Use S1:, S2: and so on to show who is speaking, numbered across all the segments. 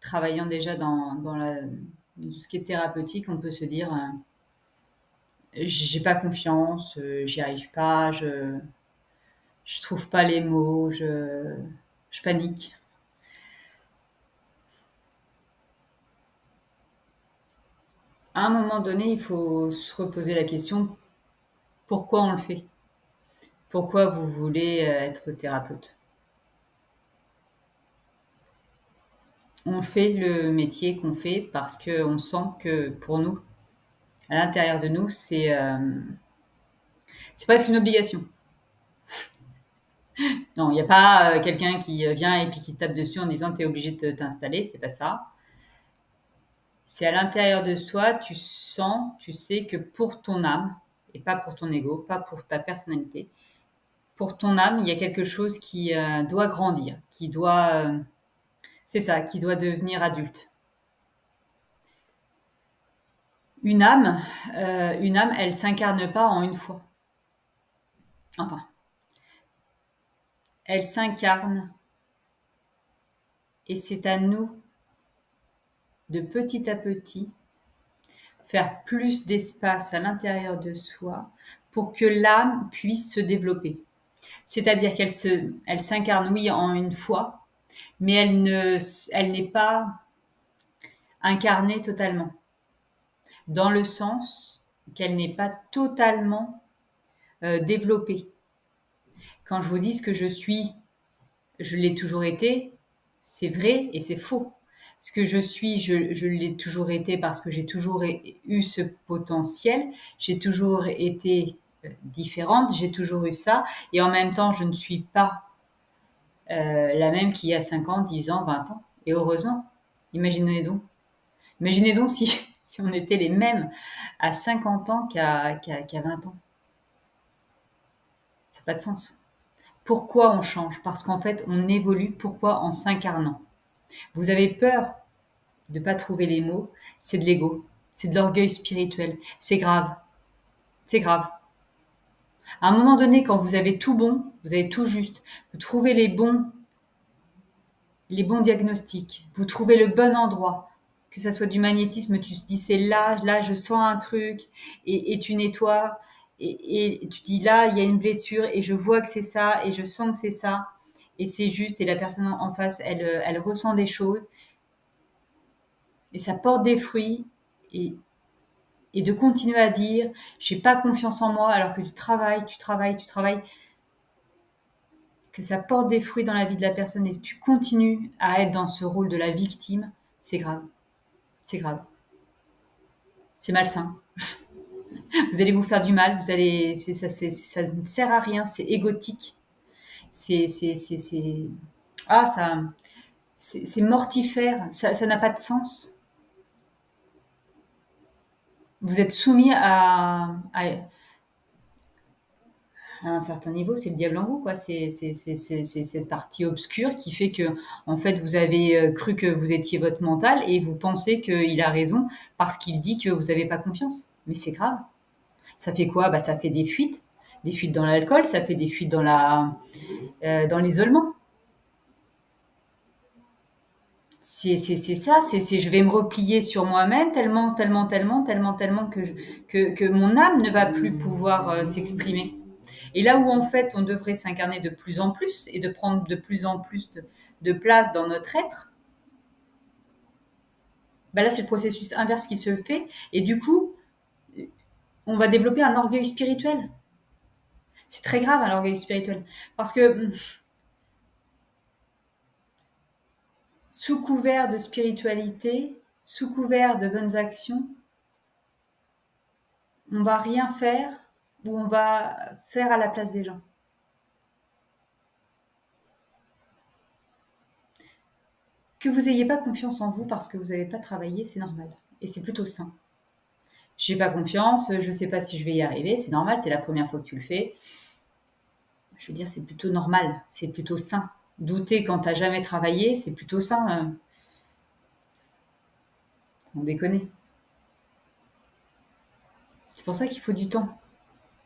S1: travaillant déjà dans tout ce qui est thérapeutique, on peut se dire j'ai pas confiance, j'y arrive pas, je trouve pas les mots, je panique. À un moment donné, il faut se reposer la question pourquoi on le fait? Pourquoi vous voulez être thérapeute? On fait le métier qu'on fait parce qu'on sent que pour nous, à l'intérieur de nous, c'est presque une obligation. Non, il n'y a pas quelqu'un qui vient et puis qui te tape dessus en disant t'es obligé de t'installer, c'est pas ça. C'est à l'intérieur de soi, tu sens, tu sais que pour ton âme, et pas pour ton ego, pas pour ta personnalité, pour ton âme, il y a quelque chose qui doit grandir, c'est ça, qui doit devenir adulte. Une âme, elle s'incarne pas en une fois. Enfin, elle s'incarne et c'est à nous de petit à petit faire plus d'espace à l'intérieur de soi pour que l'âme puisse se développer. C'est-à-dire elle s'incarne, oui, en une fois, mais elle n'est pas incarnée totalement. Dans le sens qu'elle n'est pas totalement développée. Quand je vous dis ce que je suis, je l'ai toujours été, c'est vrai et c'est faux. Ce que je suis, je l'ai toujours été parce que j'ai toujours eu ce potentiel, j'ai toujours été différente, j'ai toujours eu ça, et en même temps, je ne suis pas la même qu'il y a 5 ans, 10 ans, 20 ans. Et heureusement, imaginez donc. Imaginez donc si, si on était les mêmes à 50 ans qu'à 20 ans. Ça n'a pas de sens. Pourquoi on change? Parce qu'en fait, on évolue. Pourquoi? En s'incarnant. Vous avez peur de pas trouver les mots, c'est de l'ego, c'est de l'orgueil spirituel. C'est grave. C'est grave. À un moment donné, quand vous avez tout bon, vous avez tout juste, vous trouvez les bons diagnostics, vous trouvez le bon endroit, que ça soit du magnétisme, tu te dis c'est là je sens un truc, et tu nettoies, et tu dis là, il y a une blessure, et je vois que c'est ça, et je sens que c'est ça, et c'est juste, et la personne en face, elle ressent des choses, et ça porte des fruits, et, et de continuer à dire, j'ai pas confiance en moi, alors que tu travailles, que ça porte des fruits dans la vie de la personne, et tu continues à être dans ce rôle de la victime, c'est grave. C'est grave. C'est malsain. Vous allez vous faire du mal. Ça ne sert à rien. C'est égotique. C'est, ah, ça, c'est mortifère. Ça n'a pas de sens. Vous êtes soumis à un certain niveau, c'est le diable en vous, quoi. C'est cette partie obscure qui fait que, en fait, vous avez cru que vous étiez votre mental et vous pensez qu'il a raison parce qu'il dit que vous n'avez pas confiance. Mais c'est grave. Ça fait quoi? Bah, ça fait des fuites dans l'alcool, ça fait des fuites dans l'isolement. C'est ça, c'est je vais me replier sur moi-même tellement que mon âme ne va plus pouvoir s'exprimer. Et là où en fait on devrait s'incarner de plus en plus et de prendre de plus en plus de place dans notre être, bah là c'est le processus inverse qui se fait et du coup on va développer un orgueil spirituel. C'est très grave un orgueil spirituel parce que sous couvert de spiritualité, sous couvert de bonnes actions, on va rien faire ou on va faire à la place des gens. Que vous n'ayez pas confiance en vous parce que vous n'avez pas travaillé, c'est normal. Et c'est plutôt sain. J'ai pas confiance, je sais pas si je vais y arriver, c'est normal, c'est la première fois que tu le fais. Je veux dire, c'est plutôt normal, c'est plutôt sain. Douter quand t'as jamais travaillé, c'est plutôt sain. Sans déconner. C'est pour ça qu'il faut du temps.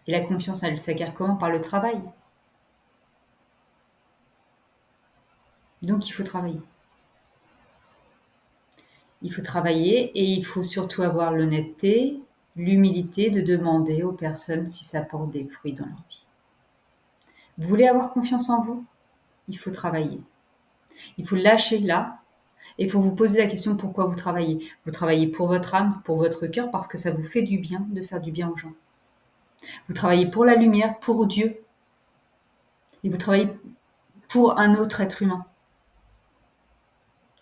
S1: Et la confiance, elle s'acquiert comment? Par le travail. Donc il faut travailler. Il faut travailler et il faut surtout avoir l'honnêteté, l'humilité de demander aux personnes si ça porte des fruits dans leur vie. Vous voulez avoir confiance en vous? Il faut travailler. Il faut lâcher là et il faut vous poser la question pourquoi vous travaillez. Vous travaillez pour votre âme, pour votre cœur, parce que ça vous fait du bien de faire du bien aux gens. Vous travaillez pour la lumière, pour Dieu. Et vous travaillez pour un autre être humain.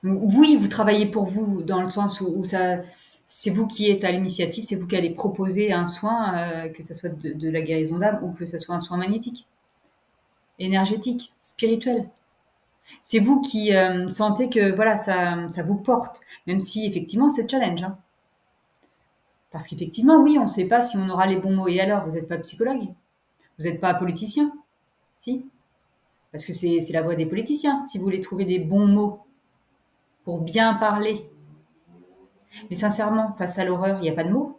S1: Donc, oui, vous travaillez pour vous dans le sens où c'est vous qui êtes à l'initiative, c'est vous qui allez proposer un soin, que ce soit de la guérison d'âme ou que ce soit un soin magnétique, énergétique, spirituel. C'est vous qui sentez que voilà, ça vous porte, même si effectivement c'est challenge. Hein. Parce qu'effectivement, oui, on ne sait pas si on aura les bons mots. Et alors, vous n'êtes pas psychologue? Vous n'êtes pas politicien? Si? Parce que c'est la voix des politiciens, si vous voulez trouver des bons mots pour bien parler. Mais sincèrement, face à l'horreur, il n'y a pas de mots.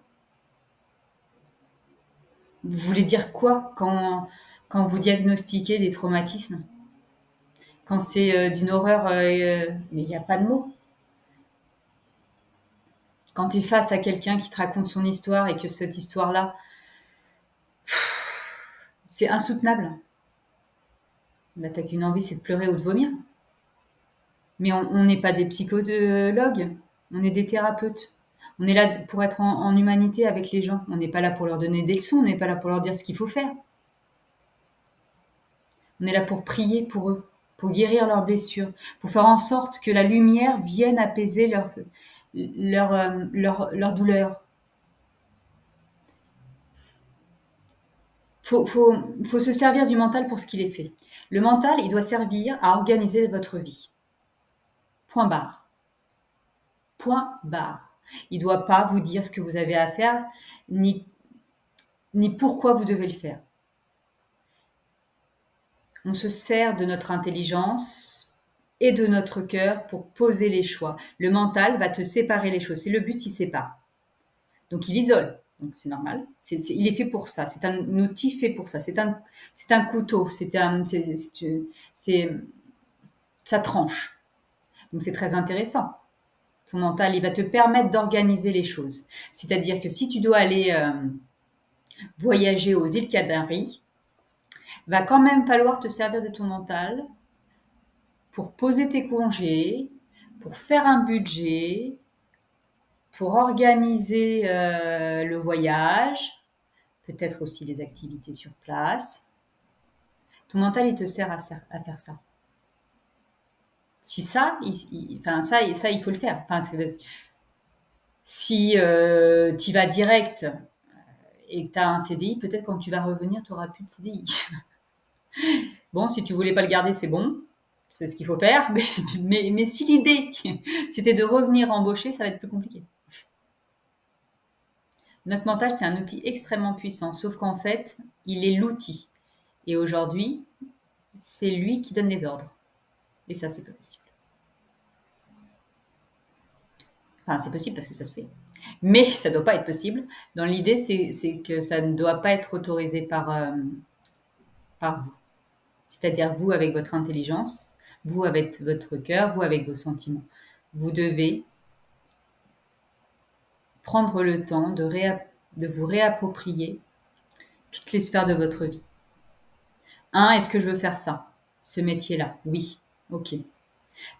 S1: Vous voulez dire quoi quand vous diagnostiquez des traumatismes? Quand c'est d'une horreur, mais il n'y a pas de mots. Quand tu es face à quelqu'un qui te raconte son histoire et que cette histoire-là, c'est insoutenable. Là, t'as qu'une envie, c'est de pleurer ou de vomir. Mais on n'est pas des psychologues, on est des thérapeutes. On est là pour être en humanité avec les gens. On n'est pas là pour leur donner des leçons, on n'est pas là pour leur dire ce qu'il faut faire. On est là pour prier pour eux, pour guérir leurs blessures, pour faire en sorte que la lumière vienne apaiser leur douleur. Faut se servir du mental pour ce qu'il est fait. Le mental, il doit servir à organiser votre vie. Point barre. Point barre. Il ne doit pas vous dire ce que vous avez à faire, ni pourquoi vous devez le faire. On se sert de notre intelligence et de notre cœur pour poser les choix. Le mental va te séparer les choses. C'est le but, il sépare. Donc il isole. Donc c'est normal. Il est fait pour ça. C'est un outil fait pour ça. C'est un couteau. Ça tranche. Donc c'est très intéressant. Ton mental, il va te permettre d'organiser les choses. C'est-à-dire que si tu dois aller voyager aux îles Canaries, va quand même falloir te servir de ton mental pour poser tes congés, pour faire un budget, pour organiser le voyage, peut-être aussi les activités sur place. Ton mental, il te sert à faire ça. Si ça, ça, il faut le faire. Enfin, si tu vas direct et que tu as un CDI, peut-être quand tu vas revenir, tu n'auras plus de CDI. Bon, si tu voulais pas le garder, c'est bon. C'est ce qu'il faut faire. Mais si l'idée, c'était de revenir embaucher, ça va être plus compliqué. Notre mental, c'est un outil extrêmement puissant, sauf qu'en fait, il est l'outil. Et aujourd'hui, c'est lui qui donne les ordres. Et ça, c'est pas possible. Enfin, c'est possible parce que ça se fait. Mais ça ne doit pas être possible. Dans l'idée, c'est que ça ne doit pas être autorisé par vous. C'est-à-dire vous avec votre intelligence, vous avec votre cœur, vous avec vos sentiments. Vous devez prendre le temps de vous réapproprier toutes les sphères de votre vie. Est-ce que je veux faire ça? Ce métier-là? Oui. Ok.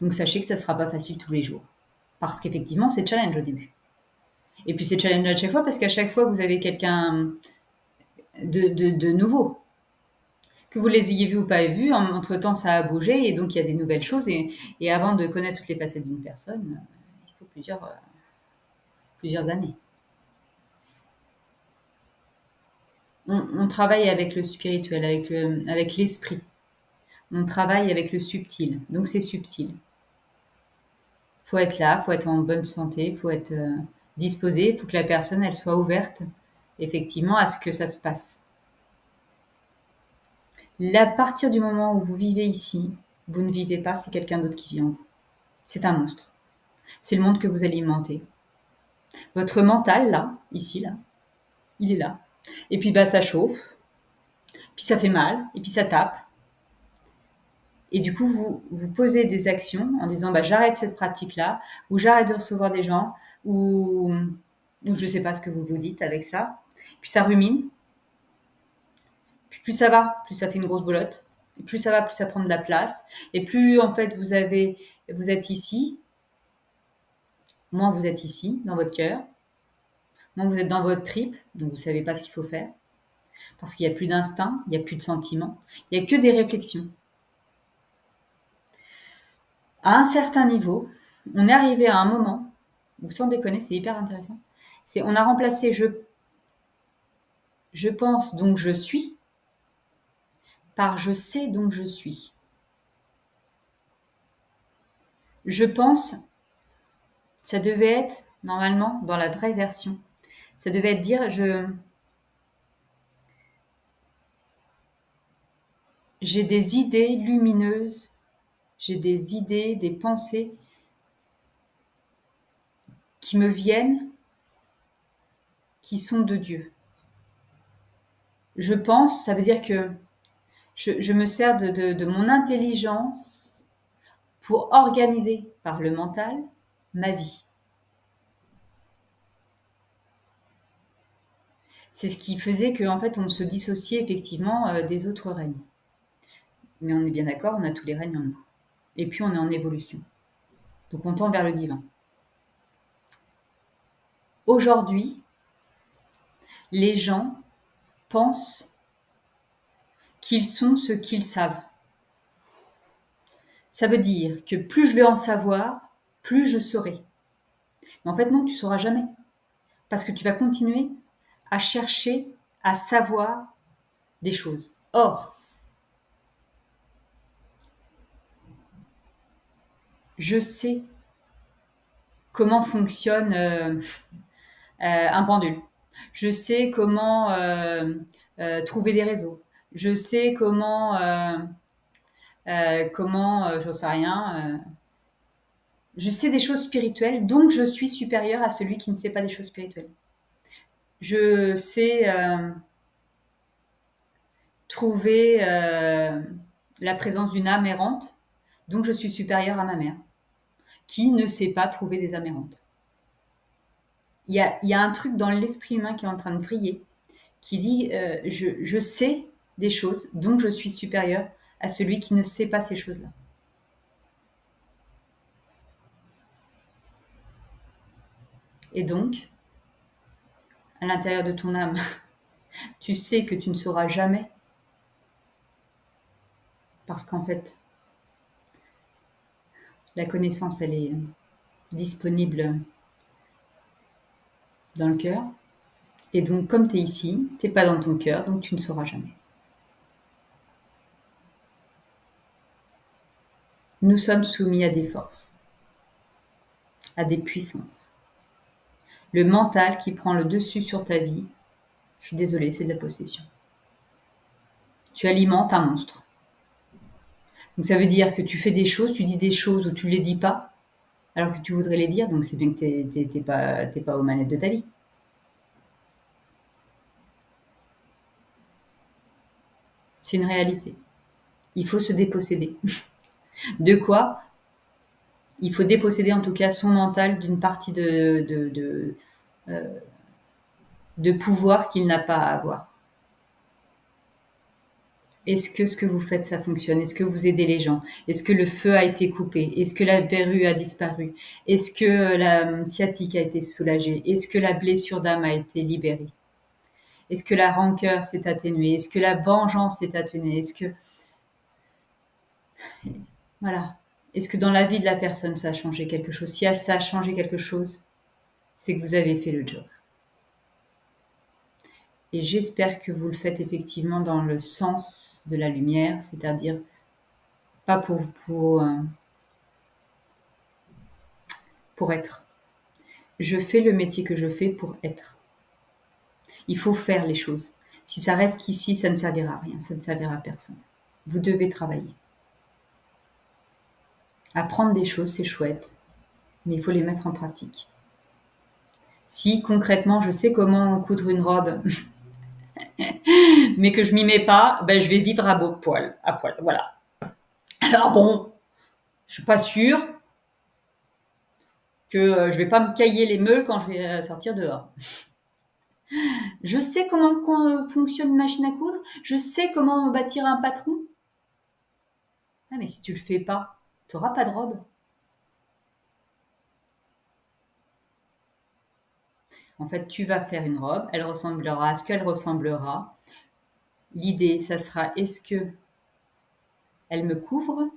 S1: Donc sachez que ça ne sera pas facile tous les jours. Parce qu'effectivement, c'est challenge au début. Et puis c'est challenge à chaque fois parce qu'à chaque fois, vous avez quelqu'un de nouveau. Que vous les ayez vus ou pas vus, entre-temps, ça a bougé et donc il y a des nouvelles choses. Et avant de connaître toutes les facettes d'une personne, il faut plusieurs années. On travaille avec le spirituel, avec l'esprit. On travaille avec le subtil. Donc c'est subtil. Faut être là, faut être en bonne santé, faut être disposé, il faut que la personne elle soit ouverte effectivement à ce que ça se passe. À partir du moment où vous vivez ici, vous ne vivez pas, c'est quelqu'un d'autre qui vit en vous. C'est un monstre. C'est le monde que vous alimentez. Votre mental, là, ici, là, il est là. Et puis, ça chauffe. Puis ça fait mal. Et puis ça tape. Et du coup, vous posez des actions en disant bah, j'arrête cette pratique-là, ou j'arrête de recevoir des gens, ou je ne sais pas ce que vous vous dites avec ça. Puis ça rumine. Puis plus ça va, plus ça fait une grosse bolotte. Et plus ça va, plus ça prend de la place. Et plus en fait vous êtes ici, moins vous êtes ici, dans votre cœur. Moins vous êtes dans votre trip, donc vous ne savez pas ce qu'il faut faire. Parce qu'il n'y a plus d'instinct, il n'y a plus de sentiments, il n'y a que des réflexions. À un certain niveau, on est arrivé à un moment, où sans déconner, c'est hyper intéressant, on a remplacé je pense donc je suis par je sais donc je suis. Je pense, ça devait être, normalement, dans la vraie version, ça devait être dire j'ai des idées lumineuses, j'ai des idées, des pensées qui me viennent, qui sont de Dieu. Je pense, ça veut dire que je me sers de mon intelligence pour organiser par le mental ma vie. C'est ce qui faisait qu'en fait on se dissociait effectivement des autres règnes. Mais on est bien d'accord, on a tous les règnes en nous. Et puis on est en évolution. Donc on tend vers le divin. Aujourd'hui, les gens pensent qu'ils sont ce qu'ils savent. Ça veut dire que plus je vais en savoir, plus je saurai. Mais en fait non, tu ne sauras jamais. Parce que tu vas continuer à chercher à savoir des choses. Or, je sais comment fonctionne un pendule. Je sais comment trouver des réseaux. Je sais comment, j'en sais rien. Je sais des choses spirituelles, donc je suis supérieure à celui qui ne sait pas des choses spirituelles. Je sais trouver la présence d'une âme errante, donc je suis supérieure à ma mère, qui ne sait pas trouver des âmes errantes. Il y a un truc dans l'esprit humain qui est en train de vriller, qui dit je sais des choses, donc je suis supérieure à celui qui ne sait pas ces choses-là. Et donc, à l'intérieur de ton âme, tu sais que tu ne sauras jamais, parce qu'en fait, la connaissance, elle est disponible dans le cœur. Et donc, comme tu es ici, tu n'es pas dans ton cœur, donc tu ne sauras jamais. Nous sommes soumis à des forces, à des puissances. Le mental qui prend le dessus sur ta vie, je suis désolée, c'est de la possession. Tu alimentes un monstre. Donc ça veut dire que tu fais des choses, tu dis des choses ou tu ne les dis pas, alors que tu voudrais les dire, donc c'est bien que tu n'es pas aux manettes de ta vie. C'est une réalité. Il faut se déposséder. De quoi? Il faut déposséder en tout cas son mental d'une partie de pouvoir qu'il n'a pas à avoir. Est-ce que ce que vous faites, ça fonctionne? Est-ce que vous aidez les gens? Est-ce que le feu a été coupé? Est-ce que la verrue a disparu? Est-ce que la sciatique a été soulagée? Est-ce que la blessure d'âme a été libérée? Est-ce que la rancœur s'est atténuée? Est-ce que la vengeance s'est atténuée? Est-ce que... Voilà. Est-ce que dans la vie de la personne, ça a changé quelque chose? Si ça a changé quelque chose, c'est que vous avez fait le job. Et j'espère que vous le faites effectivement dans le sens de la lumière, c'est-à-dire pas pour être. Je fais le métier que je fais pour être. Il faut faire les choses. Si ça reste qu'ici, ça ne servira à rien, ça ne servira à personne. Vous devez travailler. Apprendre des choses, c'est chouette, mais il faut les mettre en pratique. Si concrètement, je sais comment coudre une robe, mais que je m'y mets pas, ben, je vais vivre à poil, voilà. Alors bon, je suis pas sûre que je vais pas me cailler les meules quand je vais sortir dehors. Je sais comment fonctionne une machine à coudre, je sais comment bâtir un patron. Ah, mais si tu le fais pas, tu n'auras pas de robe. En fait, tu vas faire une robe, elle ressemblera à ce qu'elle ressemblera. L'idée, ça sera, est-ce que elle me couvre?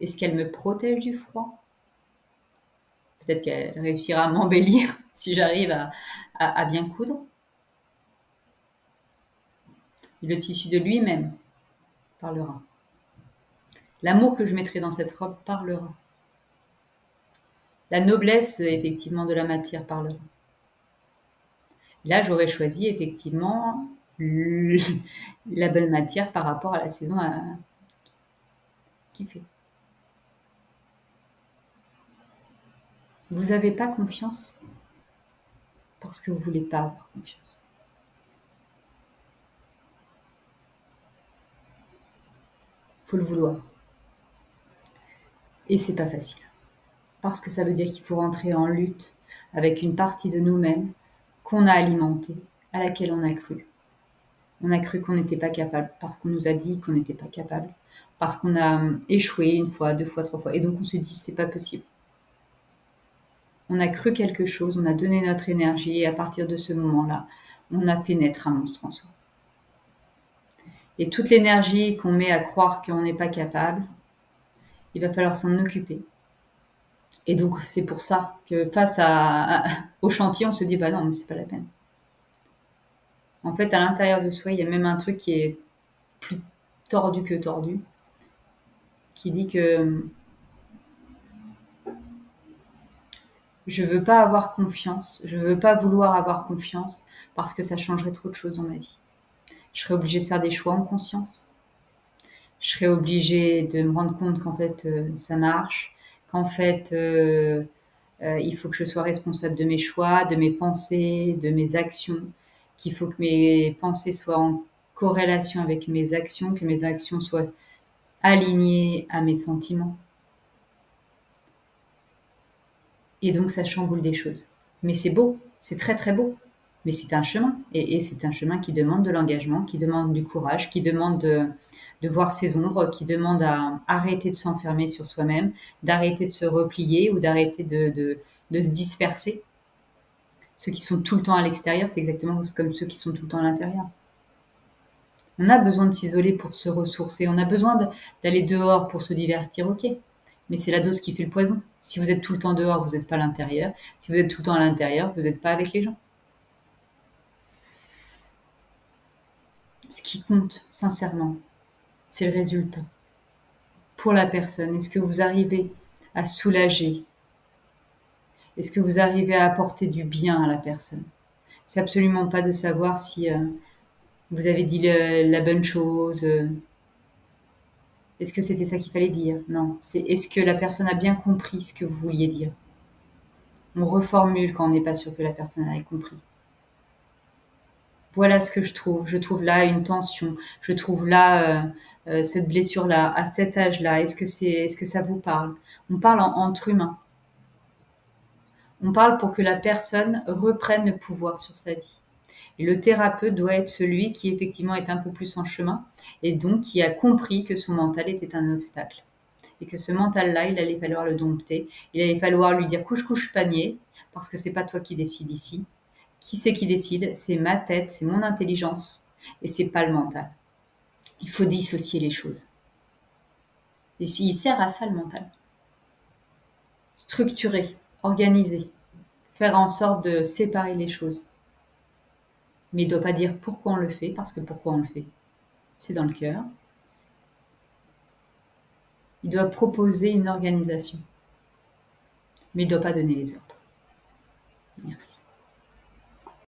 S1: Est-ce qu'elle me protège du froid? Peut-être qu'elle réussira à m'embellir si j'arrive à bien coudre. Le tissu de lui-même parlera. L'amour que je mettrai dans cette robe parlera. La noblesse, effectivement, de la matière parlera. Là, j'aurais choisi, effectivement, la bonne matière par rapport à la saison qui fait. Vous n'avez pas confiance parce que vous voulez pas avoir confiance. Faut le vouloir. Et c'est pas facile. Parce que ça veut dire qu'il faut rentrer en lutte avec une partie de nous-mêmes qu'on a alimentée, à laquelle on a cru. On a cru qu'on n'était pas capable parce qu'on nous a dit qu'on n'était pas capable, parce qu'on a échoué une fois, deux fois, trois fois. Et donc on se dit c'est pas possible. On a cru quelque chose, on a donné notre énergie et à partir de ce moment-là, on a fait naître un monstre en soi. Et toute l'énergie qu'on met à croire qu'on n'est pas capable, il va falloir s'en occuper. Et donc c'est pour ça que face au chantier, on se dit bah non, mais c'est pas la peine. En fait, à l'intérieur de soi, il y a même un truc qui est plus tordu que tordu, qui dit que je veux pas avoir confiance, je veux pas vouloir avoir confiance parce que ça changerait trop de choses dans ma vie. Je serais obligée de faire des choix en conscience. Je serais obligée de me rendre compte qu'en fait ça marche, qu'en fait il faut que je sois responsable de mes choix, de mes pensées, de mes actions, qu'il faut que mes pensées soient en corrélation avec mes actions, que mes actions soient alignées à mes sentiments. Et donc ça chamboule des choses. Mais c'est beau, c'est très très beau. Mais c'est un chemin. Et c'est un chemin qui demande de l'engagement, qui demande du courage, qui demande de voir ses ombres, qui demande à arrêter de s'enfermer sur soi-même, d'arrêter de se replier ou d'arrêter de se disperser. Ceux qui sont tout le temps à l'extérieur, c'est exactement comme ceux qui sont tout le temps à l'intérieur. On a besoin de s'isoler pour se ressourcer, on a besoin d'aller dehors pour se divertir, ok. Mais c'est la dose qui fait le poison. Si vous êtes tout le temps dehors, vous n'êtes pas à l'intérieur. Si vous êtes tout le temps à l'intérieur, vous n'êtes pas avec les gens. Ce qui compte, sincèrement, c'est le résultat. Pour la personne, est-ce que vous arrivez à soulager? Est-ce que vous arrivez à apporter du bien à la personne? C'est absolument pas de savoir si vous avez dit la bonne chose. Est-ce que c'était ça qu'il fallait dire? Non. C'est est-ce que la personne a bien compris ce que vous vouliez dire? On reformule quand on n'est pas sûr que la personne ait compris. Voilà ce que je trouve. Je trouve là une tension. Je trouve là cette blessure-là, à cet âge-là. Est-ce que ça vous parle? On parle entre humains. On parle pour que la personne reprenne le pouvoir sur sa vie. Et le thérapeute doit être celui qui effectivement est un peu plus en chemin et donc qui a compris que son mental était un obstacle. Et que ce mental-là, il allait falloir le dompter. Il allait falloir lui dire couche, couche, panier, parce que c'est pas toi qui décide ici. Qui c'est qui décide? C'est ma tête, c'est mon intelligence, et c'est pas le mental. Il faut dissocier les choses. Et il sert à ça le mental. Structurer, organiser, faire en sorte de séparer les choses. Mais il ne doit pas dire pourquoi on le fait, parce que pourquoi on le fait, c'est dans le cœur. Il doit proposer une organisation, mais il ne doit pas donner les ordres. Merci.